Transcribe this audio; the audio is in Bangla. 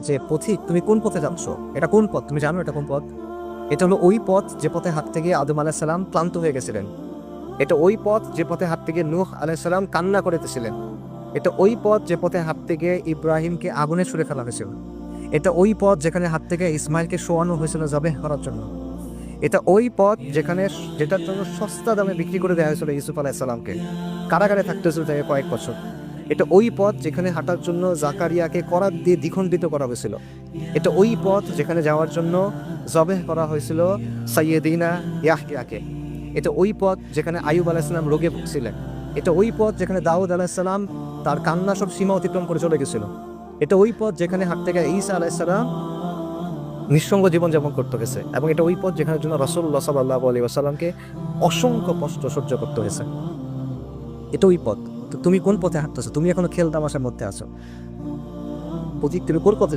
যে পথিক তুমি কোন পথে যাচ্ছ, এটা কোন পথ, তুমি জানো এটা কোন পথ? এটা হলো ওই পথ যে পথে হাঁটতে গিয়ে আদম আলাইহিস সালাম ক্লান্ত হয়ে গেছিলেন। এটা ওই পথ যে পথে হাঁটতে গিয়ে নূহ আলাইহিস সালাম কান্না করিতেছিলেন। এটা ওই পথ যে পথে হাঁটতে গিয়ে ইব্রাহিমকে আগুনে ছুঁড়ে ফেলা হয়েছিল। এটা ওই পথ যেখানে হাঁটতে গিয়ে ইসমাইলকে শোয়ানো হয়েছিল জবেহ করার জন্য। এটা ওই পথ যেটার জন্য সস্তা দামে বিক্রি করে দেওয়া হয়েছিল ইউসুফ আলাইহিস সালামকে, কারাগারে থাকতে হয়েছিল তাকে কয়েক বছর। এটা ওই পথ যেখানে হাঁটার জন্য জাকারিয়াকে করাত দিয়ে দ্বিখণ্ডিত করা হয়েছিল। এটা ওই পথ যেখানে যাওয়ার জন্য জবেহ করা হয়েছিল সাইয়েদিনা ইয়াহইয়াকে। এটা ওই পথ যেখানে আইয়ুব আলাইহিস সালাম রোগে ভুগছিলেন। এটা ওই পথ যেখানে দাউদ আলাইহিস সালাম তার কান্না সব সীমা অতিক্রম করে চলে গেছিল। এটা ওই পথ যেখানে হাঁটতে গিয়ে ঈসা আলাইহিস সালাম নিঃসঙ্গ জীবনযাপন করতে হয়েছে। এবং এটা ওই পথ যেখানে জন্য রাসূলুল্লাহ সাল্লাল্লাহু আলাইহি ওয়াসাল্লামকে অসংখ্য কষ্ট সহ্য করতে হয়েছে। এটা ওই পথ। তো তুমি কোন পথে হাঁটতেছো? তুমি এখনো খেল তামাশার মধ্যে আছো। পথিক, তুমি কোন পথে